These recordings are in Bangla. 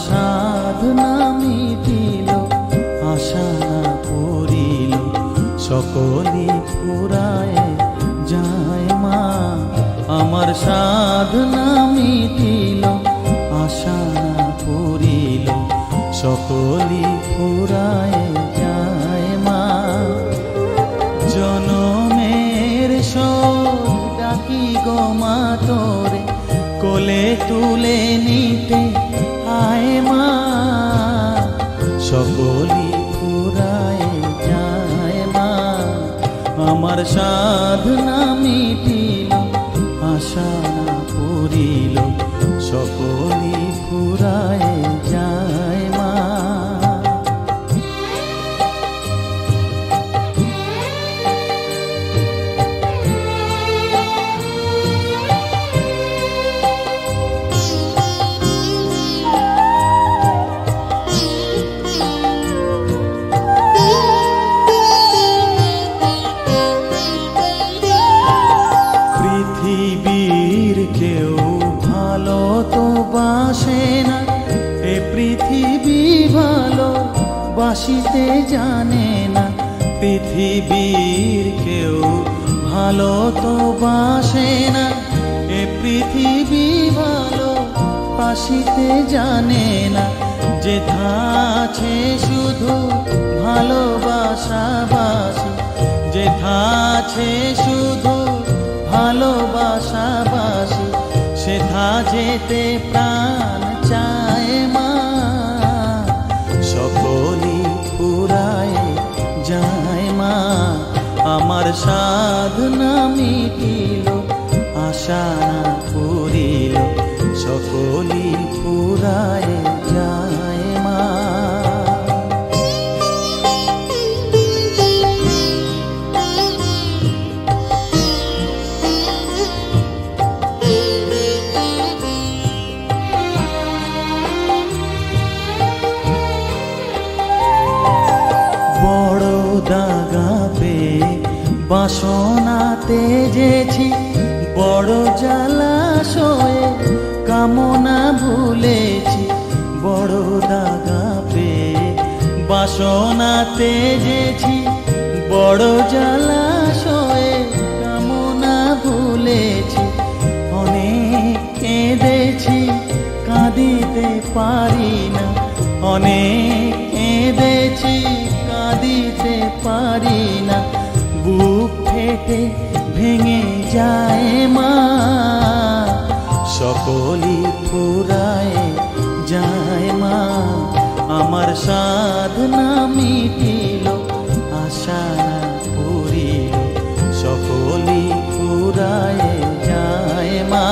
সাধনা মিটিল, আশা না পূরিল, সকলই ফুরায় যায় মা। আমার সাধনা মিটিল, আশা না পূরিল, সকলই ফুরায় যায় মা। জনমের শোক ডাকি গো মা তোরে, কোলে তুলে নিতে আয় মা। সকলই ফুরায় যায় মা। আমার সাধনা মিটিল, আশা না পূরিল, সকলই ফুরায় যায় মা। পৃথিবীর কেউ ভালো তো বাসে না, এ পৃথিবী ভালো বাসিতে জানে না। পৃথিবীর কেউ ভালো তো বাসে না, এ পৃথিবী ভালো বাসিতে জানে না। যেথা আছে শুধু ভালোবাসাবাসি, যেথা আছে শুধু ভালোবাসাবাসি, সেথা যেতে প্রাণ চায় মা। সকলই ফুরায় যায় মা। আমার সাধনা মিটিল, আশা না পূরিল, সকলই ফুরায় যায় মা। বড় দাগা পেয়ে বাসনা তেজেছি, বড় জলাশয়ে কামনা ভুলেছি। বড় দাগা পেয়ে বাসনা তেজেছি, বড় জলাশয়ে কামনা ভুলেছি। অনেক কেঁদেছি, কাঁদিতে পারি না, অনেক কেঁদেছি, কাঁদিতে পারি না। বুক ফেটে ভেঙে যায় মা। সকলই ফুরায় যায় মা। আমার সাধনা মিটিল, আশা না পূরিল, সকলই ফুরায় যায় মা।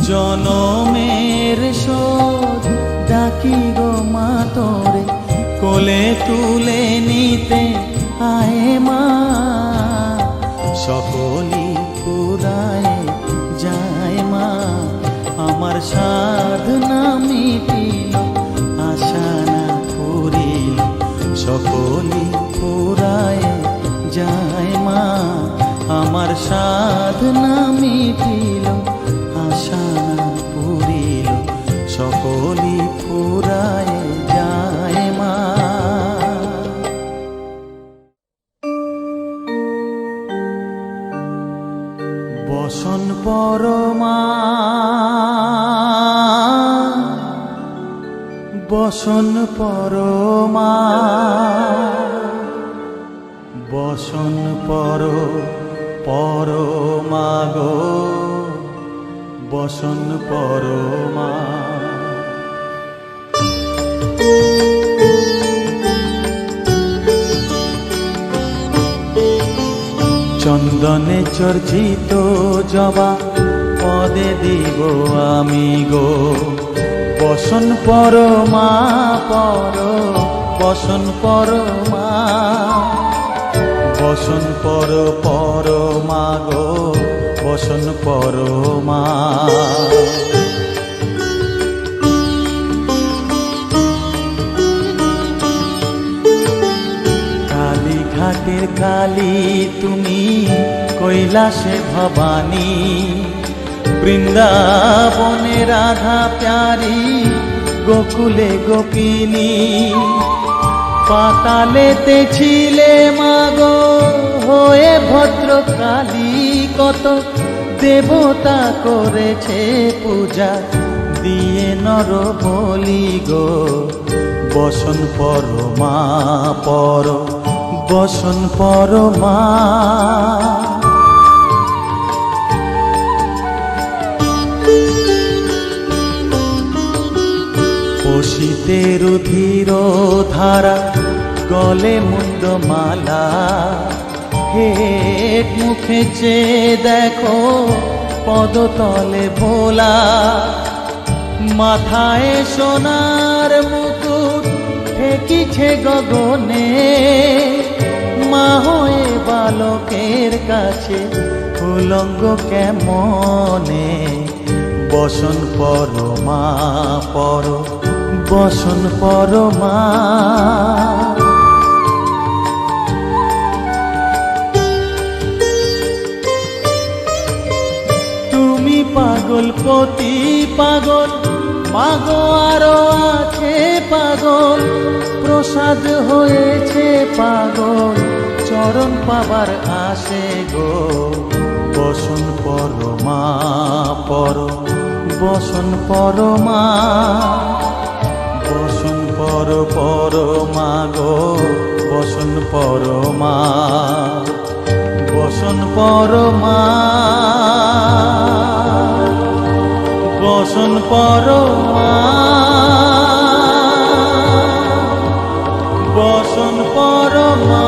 জনমের শোধ ডাকি গো মা তোরে, কোলে তুলে নিতে আয় মা। সকলই ফুরায় যায় মা। আমার সাধনা মিটিল, আশা না পূরিল, সকলই ফুরায় যায় মা। আমার সাধনা মিটিল, আশা না পূরিল, সকলই ফুরায় যায় মা। বসন পরমা, বসন পরমা, বসন পরমা গো, বসন পরমা। চন্দনে চর্চিত জবা পদে দিব আমি গো, বসন পরমা বসন পরমা, বসন পরমা গো, বসন পরমা। কালীঘাটের কালী তুমি, কৈলাসে ভবানী, বৃন্দাবনে রাধা প্যারি, গোকুলে গোপিনী, পাতালেতে ছিলে মাগো হয়ে ভদ্রকালী। কত দেবতা করেছে পূজা দিয়ে নর বলি গো। বসন পরমা পর, বসন পরমা। পশিতে রুধির ধারা, গলে মুন্ডমালা। হেট মুখে চেয়ে দেখো পদতলে ভোলা। মাথায় সোনার মুকুট ঠেকিছে গগনে, মা হয়ে বালকের কাছে উলঙ্গ কেমনে। বসন পরমা পর, বসন পরমা। তুমি পাগল পতি পাগল, মাগো আরো আছে পাগল। প্রসাদ হয়েছে পাগল, চরণ পাবার আসে গো। বসন পরমা পর, বসন পরমা। বসন পর পরমা গো, বসন পরমা। বসন পরমা, বসন পরমা। বসন পরমা।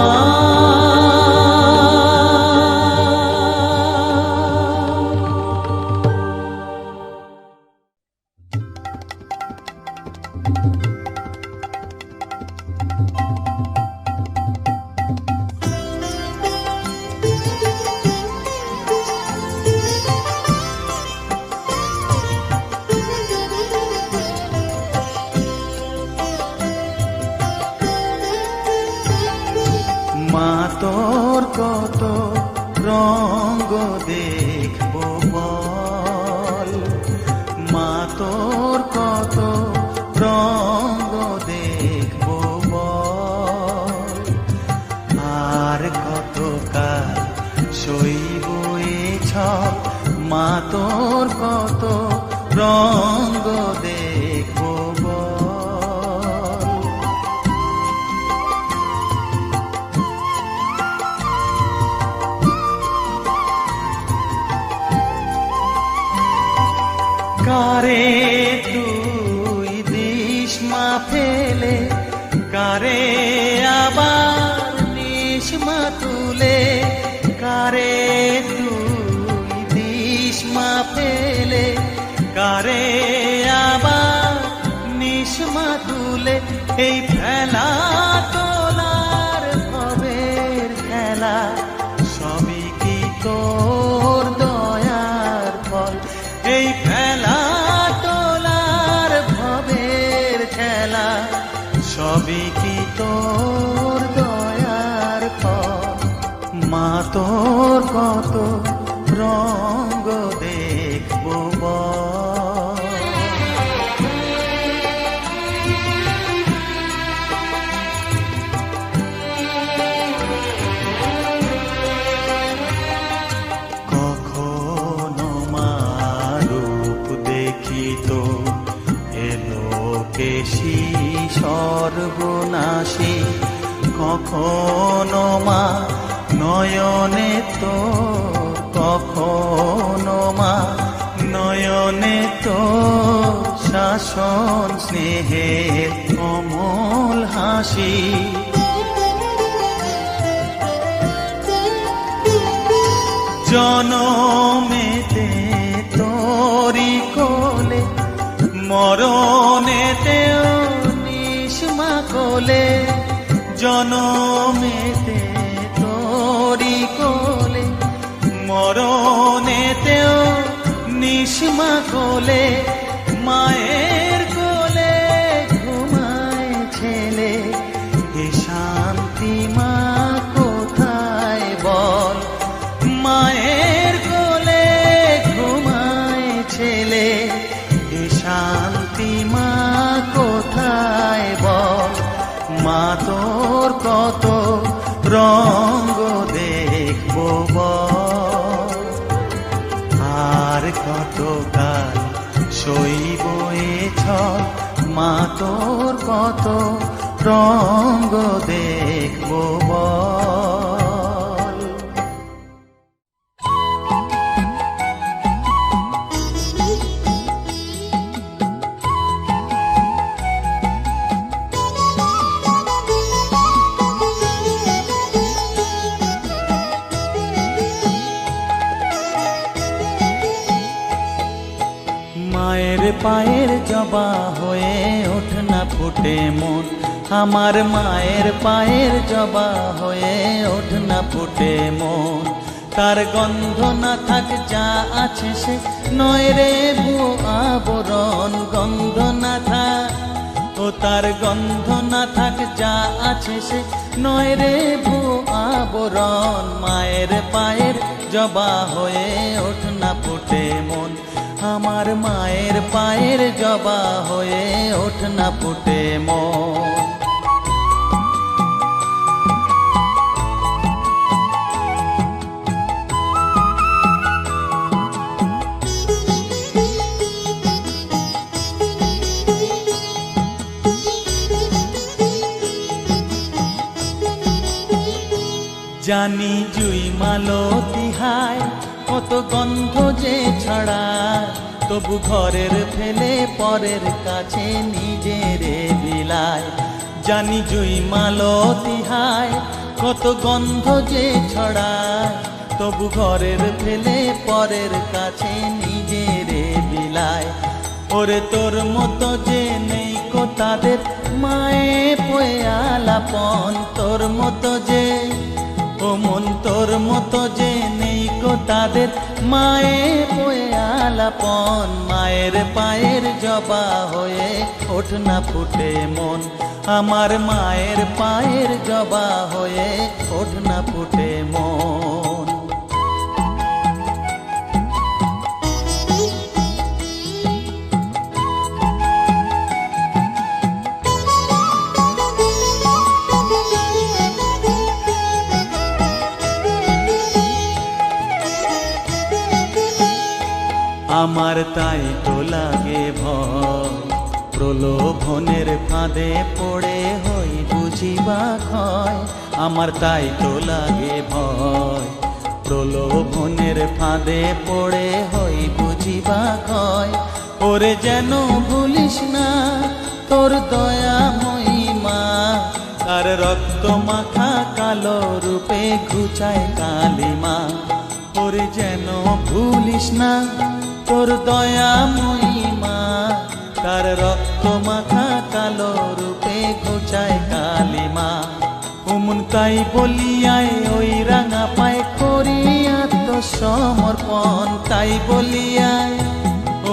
মা তোর কত রঙ্গ দেখবো বল, মা তোর কত রঙ্গ দেখবো বল। আর কত কাল সইব এ ছল, মা তোর কত রঙ্গ দেখবো বল। কারে তুই দিস মা ফেলে, কারে আবার নিস মা তুলে। কারে তুই দিস মা ফেলে, কারে আবার নিস মা তুলে। এই খেলা তোলার ভবের খেলা, সবই কি তোর দয়ার ফল। এই খেলা তোলার ভবের খেলা, সবই কি তোর দয়ার ফল। মা তোর কত রঙ্গ দেখবো বল। কখনো মা রূপ দেখিত এলো কেশি সর্বনাশী। কখনো মা নয়নে তো, কখনো মা নয়নে তো শাসন স্নেহের অমল হাসি। জনমেতে তোরি কোলে, মরণেতেও নিস মা কোলে। জনমেতে তোরি কোলে, মরণেতেও নিস মা কোলে। মায়ের কোলে ঘুমায় ছেলে, এ শান্তি মা কোথায় বল। মায়ের কোলে ঘুমায় ছেলে, এ শান্তি মা সইব এ ছল, মা তোর কত রঙ্গ দেখবো বল। মায়ের পায়ের জবা হয়ে ওঠ না ফুটে মন, আমার মায়ের পায়ের জবা হয়ে ওঠ না ফুটে মন। তার গন্ধ না থাক যা আছে সে নয় রে ভুয়ো আবরণ, গন্ধ না থাক ও তার গন্ধ না থাক যা আছে সে নয় রে ভুয়ো আবরণ। মায়ের পায়ের জবা হয়ে ওঠ না ফুটে মন, আমার মায়ের পায়ের জবা হয়ে ওঠ না ফুটে মন। জানি জুই মালতী হায় কত গন্ধ যে ছড়ায়, তবু ঘরের ফেলে পরের কাছে নিজেরে বিলায়। জানি জুই মালতী হায় কত গন্ধ যে ছড়ায়, তবু ঘরের ফেলে পরের কাছে নিজেরে বিলায়। ওরে তোর মতো যে নেই কো তাদের মায়ে পয়ে আলাপন, তোর মতো যে ও মন তোর মতো যে নেই কো তাদের মায়ে পয়ে আলাপন। মায়ের পায়ের জবা হয়ে ওঠ না ফুটে মন, আমার মায়ের পায়ের জবা হয়ে ওঠ না ফুটে মন। আমার তাই তো লাগে ভয়, প্রলোভনের ফাঁদে পড়ে হই বুঝিবা ক্ষয়। আমার তাই তো লাগে ভয়, প্রলোভনের ফাঁদে পড়ে হই বুঝিবা ক্ষয়। ওরে যেন ভুলিস না তোর দয়া মহিমা, তার রক্ত মাখা কালো রূপে ঘুচায় কালিমা। ওরে যেন ভুলিস না তোর দয়া মহিমা, তার রক্ত মাখা কালো রূপে ঘুচায় কালিমা। ওমন তাই বলিয়ায় ওই রাঙা পায় করি আত্মসমর্পণ, তাই বলিয়ায়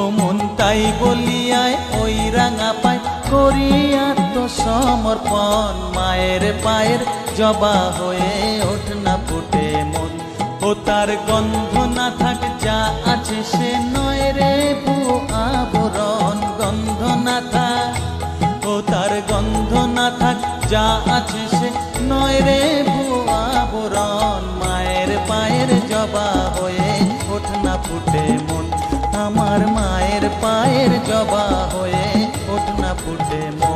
ওমন তাই বলিয়ায় ওই রাঙা পায় করি আত্মসমর্পণ। মায়ের পায়ের জবা হয়ে ওঠ না ফুটে মন, ও তার গন্ধ না থাক যা আছে সে নয় রে ভুয়ো আবরণ, গন্ধ না থাক ও তার গন্ধ না থাক যা আছে সে নয় রে ভুয়ো আবরণ। মায়ের পায়ের জবা হয়ে ওঠ না ফুটে মন, আমার মায়ের পায়ের জবা হয়ে ওঠ না ফুটে মন।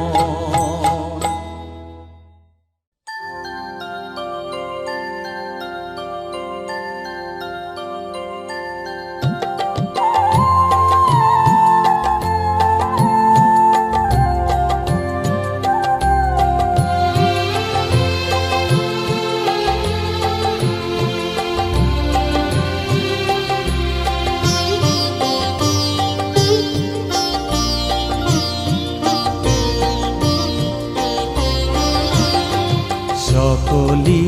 সকলি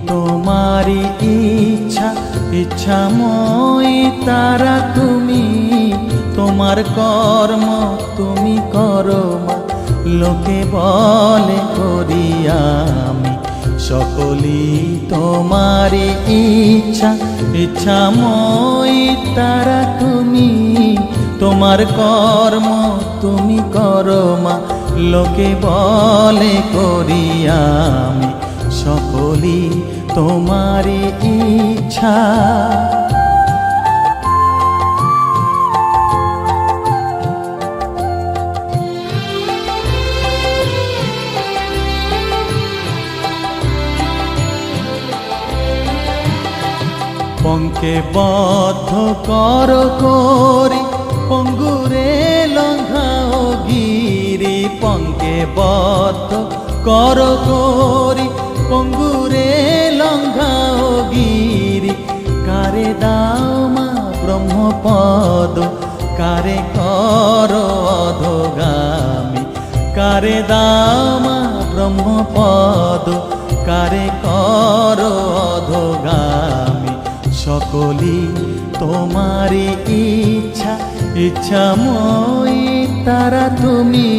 তোমারি ইচ্ছা, ইচ্ছাময়ী তারা তুমি, তোমার কর্ম তুমি করো মা, লোকে বলে করি আমি। সকলি তোমারি ইচ্ছা, ইচ্ছাময়ী তারা তুমি, তোমার কর্ম তুমি করো মা, লোকে বলে করি আমি। সকলি তোমারি ইচ্ছা। পঙ্কে বদ্ধ কর করি পঙ্গুরে লঙ্ঘাও গিরি, পঙ্কে বদ্ধ কর করি পঙ্গুরে লঙ্ঘাও গিরি। কারে দাও মা ব্রহ্মপদ, কারে কর অধোগামী, কারে দাও মা ব্রহ্মপদ, কারে কর অধোগামী। সকলি তোমারি ইচ্ছা, ইচ্ছাময়ী তারা তুমি,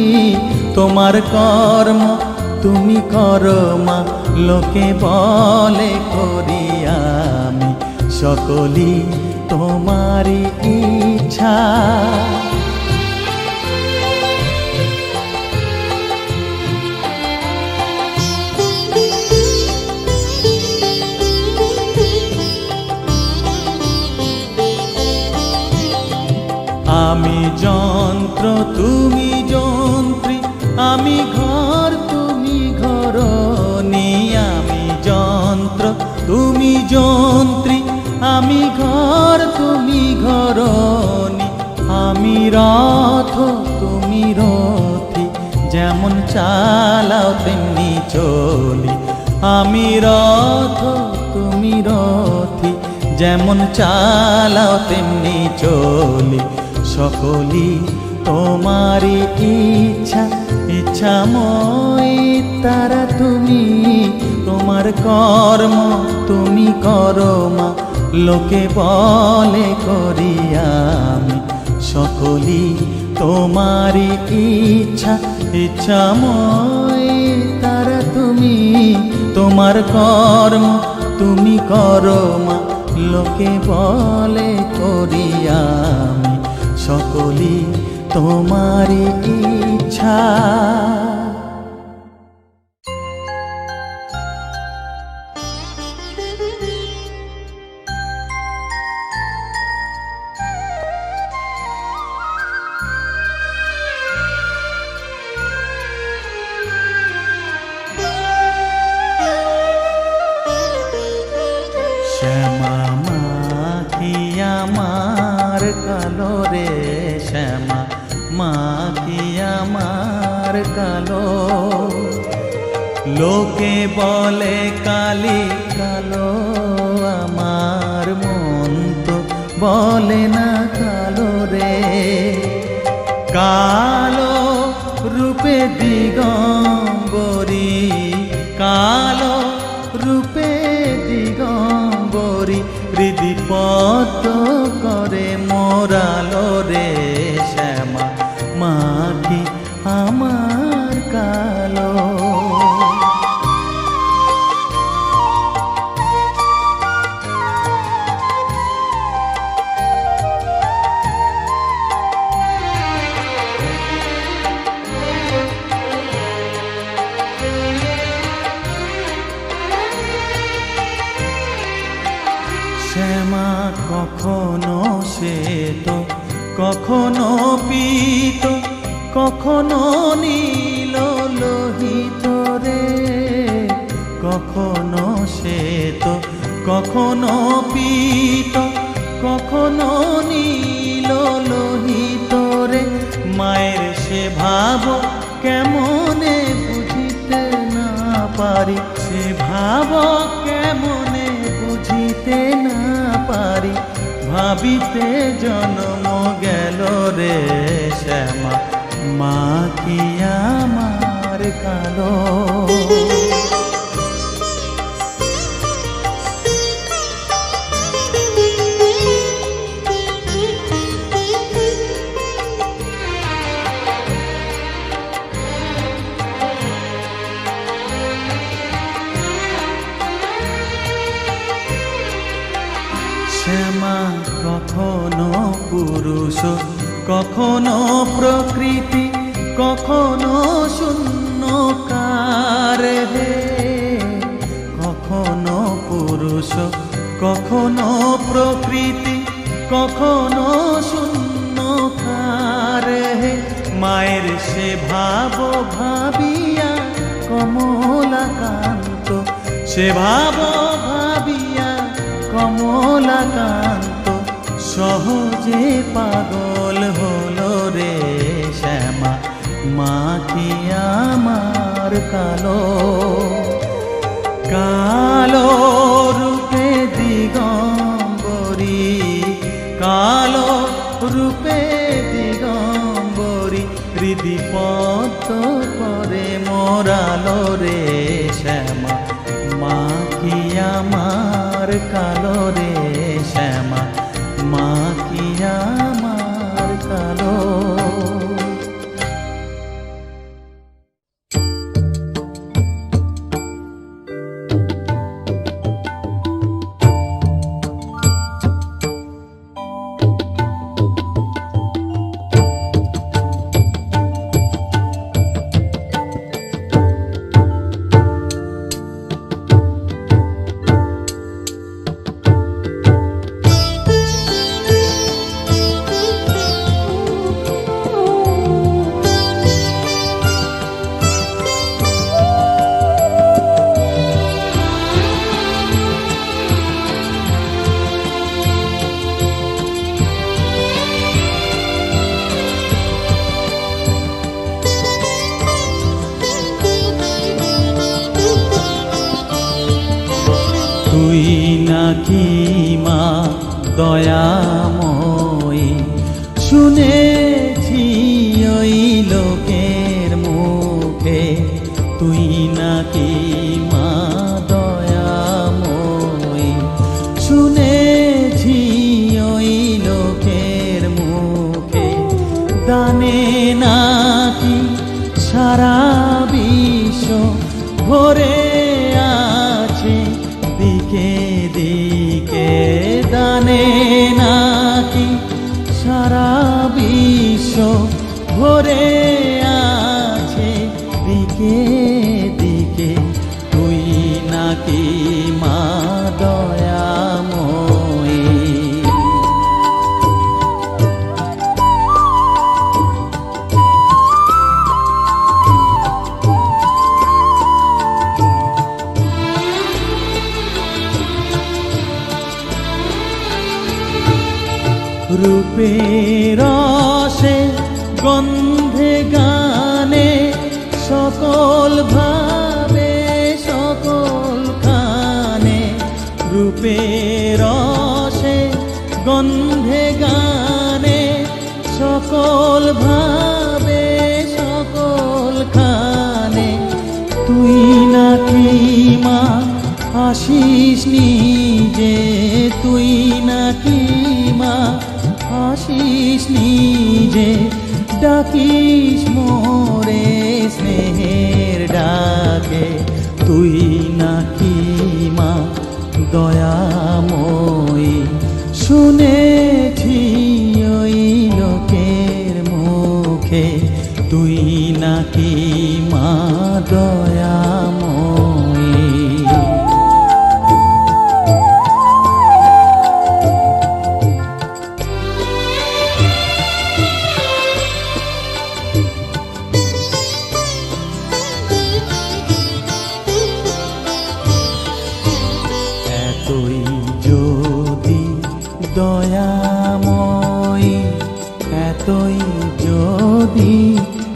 তোমার কর্ম তুমি করো মা, লোকে বলে করি আমি। সকলি তোমারি ইচ্ছা। আমি যন্ত্র তুমি যন্ত্রী, আমি ঘর তুমি ঘরণী। আমি যন্ত্র তুমি যন্ত্রী, আমি ঘর তুমি ঘরণী। আমি রথ তুমি রথী, যেমন চালাও তেমনি চলি। আমি রথ তুমি রথী, যেমন চালাও তেমনি চলি। সকলি তোমারি ইচ্ছা, ইচ্ছাময়ী তারা তুমি, তোমার কর্ম তুমি করো মা, লোকে বলে করি আমি। সকলি তোমারি ইচ্ছা, ইচ্ছাময়ী তারা তুমি, তোমার কর্ম তুমি করো মা, লোকে বলে করি আমি। সকলি তোমারি ইচ্ছা। শ্যামা মা কি আমার কালো রে, শ্যামা মা কি আমার কালো। লোকে বলে কালি কালো, আমার মন তো বলে না কালো রে। কালো রূপে দিগম্বরী, কালো রূপে দিগম্বরী, হৃদি পদ্ম করে মোরালো রে। শ্যামা মা কি আমার কালো। শ্যামা কখনো শ্বেত, কখনো পীত, কখনো নীল লোহিত রে। কখনো শ্বেত, কখনো পীত, কখনো নীল লোহিত রে। মায়ের সে ভাব কেমনে বুঝিতে না পারি, সে ভাব কেমনে বুঝিতে না পারি। ভাবিতে জন্ম গেল রে শ্যামা মা কি আমার কালো। শ্যামা কখনো পুরুষ, কখনো প্রকৃতি, কখনো শূন্যকার হে। কখনো পুরুষ, কখনো প্রকৃতি, কখনো শূন্যকার হে। মায়ের সে ভাব ভাবিয়া কমলাকান্ত, সে ভাব ভাবিয়া কমলাকান্ত সহজে পাগল হলো রে শ্যামা, মা কি আমার কালো কালো রূপে দিগম্বরী, কালো রূপে দিগম্বরী, হৃদি পদ্ম করে মোরালো রে শ্যামা, মা কি আমার কালো রে শ্যামা, মা কি আমার কালো। তুই নাকি মা দয়াময়ী, শুনেছি ওই লোকের মুখে, তুই নাকি মা দয়াময়ী, শুনেছি ওই লোকের মুখে, দানে নাকি সারা বিশ্ব ভরে আছে দিকে দিকে, দানে নাকি সারা বিশ্ব ভরে আছে দিকে দিকে, তুই নাকি মা দয়াময়ী। রূপের রসে গন্ধে গানে সকল ভাবে সকল খানে, রূপের রসে গন্ধে গানে সকল ভাবে সকল খানে, তুই নাকি মা আসিস নিজে, তুই নাকি মা আসিস নিজে, ডাকিস মোরে স্নেহের ডাকে, তুই নাকি মা দয়াময়ী, শুনেছি ওই লোকের মুখে, তুই নাকি মা দয়াময়ী। এতই যদি দয়াময়ী, এতই যদি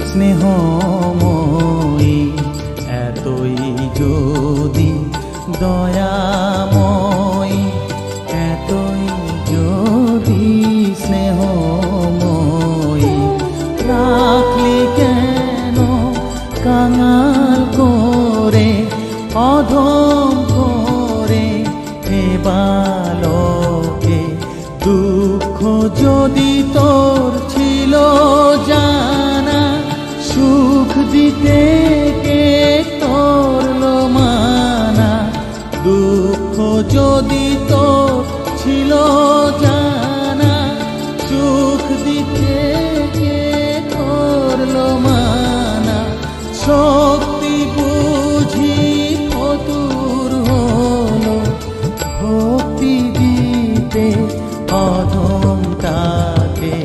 স্নেহময়ী, এতই যদি দয়াময়ী, এতই যদি স্নেহময়ী, রাখলি কেন কাঙাল করে অধম করে হে বালকে, দুঃখ যদি তোর ছিল জানা, সুখ দিতে কে করলো মানা, দুঃখ যদি তোর ছিল জানা, সুখ দিতে কে করলো মানা, শক্তি বুঝি ফতুর হলো ভক্তি দিতে অধম তাকে,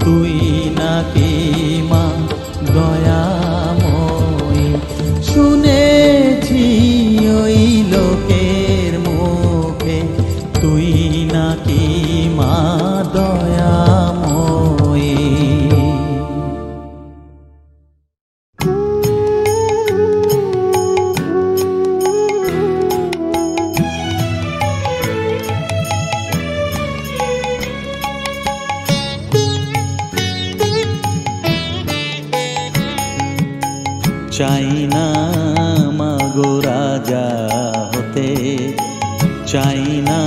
তুই নাকি মা দয়াময়ী। চাই না মাগো রাজা হতে, চাই না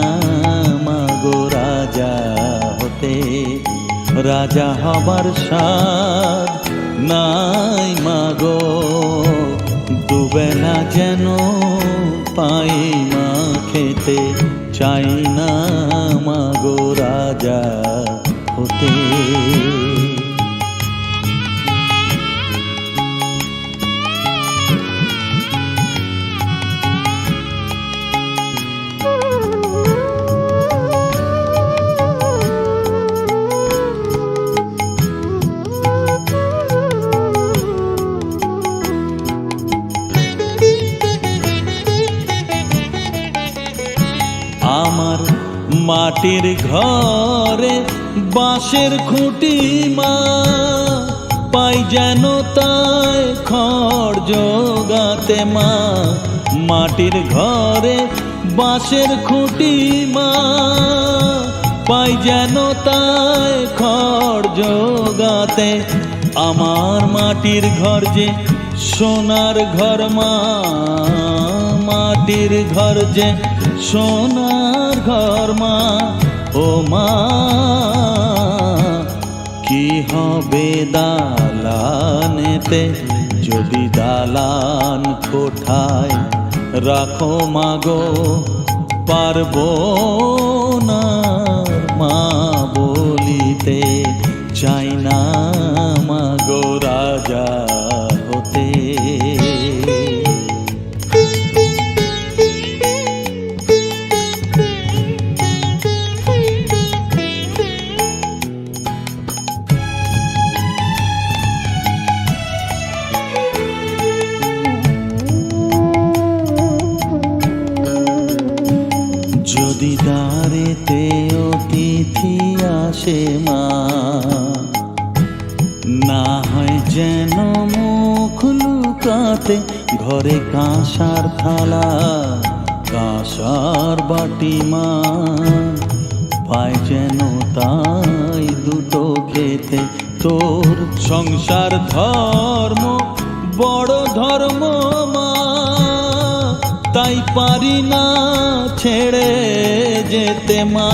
মাগো রাজা হতে। রাজা হবার স্বাদ নাই মাগো, দুবেলা যেন পাই মা খেতে। চাই না মাগো রাজা হতে। আমার মাটির ঘরে বাঁশের খুঁটি মা, পাই যেন তাই খড় জোগাতে মা। মাটির ঘরে বাঁশের খুঁটি মা, পাই যেন তাই খড় জোগাতে। আমার মাটির ঘর যে সোনার ঘর মা, মাটির ঘর যে সোনার ঘর মা। ও মা কি হবে দালানেতে, যদি দালান কোঠায় রাখো মাগো, পারবো না মা বলিতে। চাই না মাগো রাজা হতে। যদি দ্বারেতে অতিথি আসে মা, না হয় যেন মুখ লুকাতে। ঘরে কাঁসার থালা কাঁসার বাটি মা, পায় যেন তাই দুটো খেতে। তোর সংসার ধর্ম বড় ধর্ম মা, তাই পারি না ছেড়ে যেতে মা।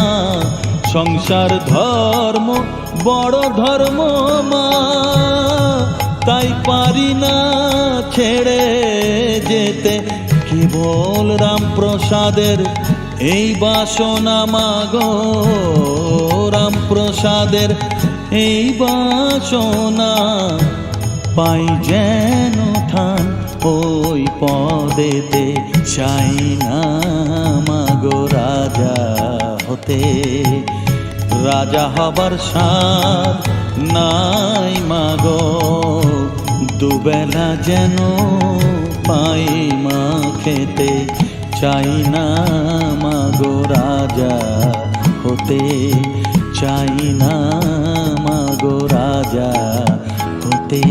সংসার ধর্ম বড় ধর্ম মা, তাই পারি না ছেড়ে যেতে। কেবল রামপ্রসাদের এই বাসনা মাগো, রামপ্রসাদের এই বাসনা। পাই যেন ঠান ওই পদেতে। চাই না মাগো রাজা হতে, রাজা হবার স্বাদ নাই মাগো, দুবেলা যেন পাই মা খেতে। চাই না মাগো রাজা হতে, চাই না মাগো রাজা হতে।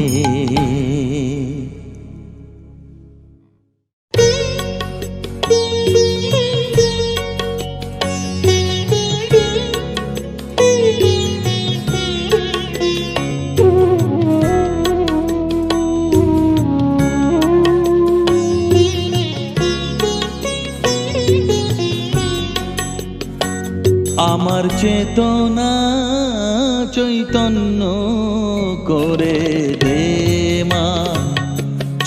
আমার চেতনা চৈতন্য করে দে মা,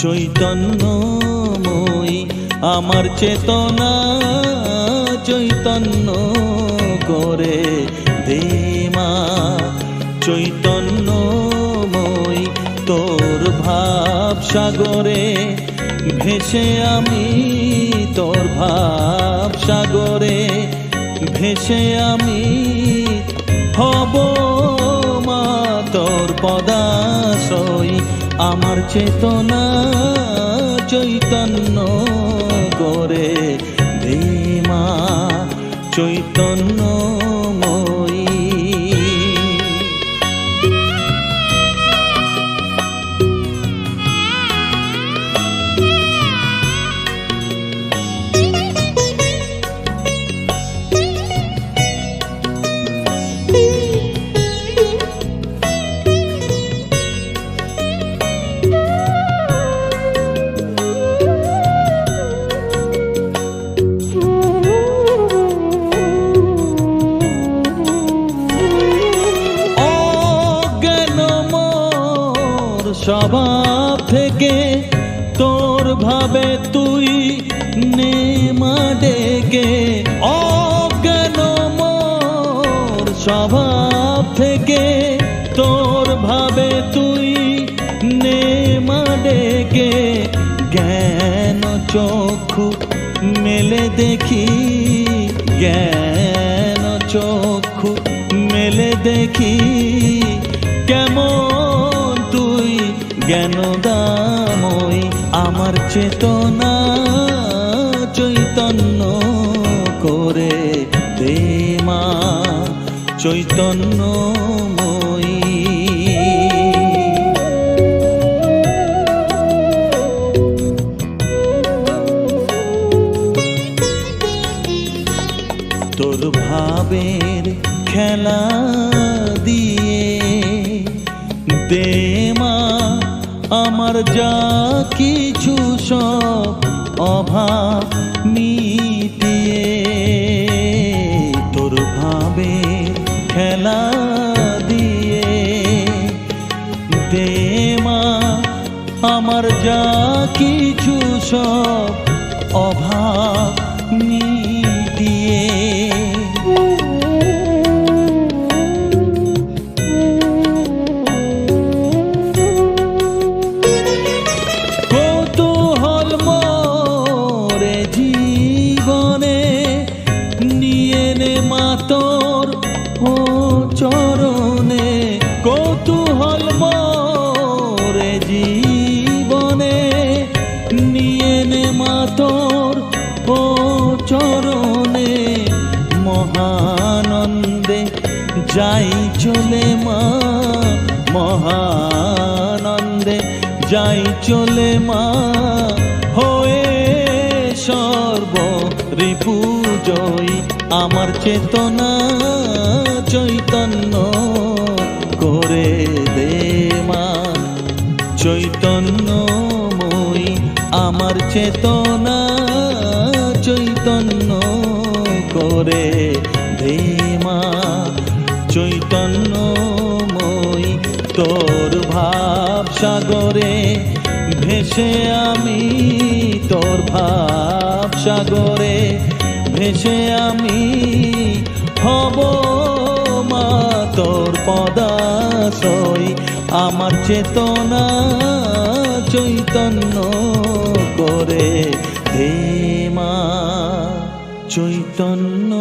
চৈতন্যময়ী। আমার চেতনা চৈতন্য করে দে মা, চৈতন্যময়ী। তোর ভাব সাগরে ভেসে আমি, তোর ভাব সাগরে ভেসে আমি হব মা তোর পদাশ্রয়। আমার চেতনা চৈতন্য করে দে মা, চৈতন্যময়ী। থেকে তোর ভাবে তুই নেমা ডেকে অজ্ঞান মোর স্বভাব থেকে তোর ভাবে তুই নেমা ডেকে জ্ঞান চক্ষু মেলে দেখি জ্ঞান চক্ষু মেলে দেখি কেমন তুই জ্ঞানদাময় আমার চেতনা চৈতন্য করে দে মা চৈতন্যময়ী। তোর ভাবের খেলা দিয়ে দে মা আমার যা কিছু সব অভাব মিটিয়ে। তোর ভাবের খেলা দিয়ে দে মা আমার যা কিছু সব অভাব মিটিয়ে। কৌতূহল মোরে জীবনে নিয়ে নে মা তোর ও চরণে। কৌতূহল মোরে জীবনে নিয়ে নে মা তোর ও চরণে। মহানন্দে যাই চলে মা মহানন্দে যাই চলে মা হয়ে সর্ব রিপু জয়ী আমার চেতনা চৈতন্য করে দে মা চৈতন্যময়ী আমার চেতনা চৈতন্য করে দে মা চৈতন্যময়ী। তোর ভাব সাগরে ভেসে আমি তোর ভাব সাগরে ভেসে আমি হব মা তোর পদাশ্রয় আমার চেতনা চৈতন্য করে দে মা চৈতন্য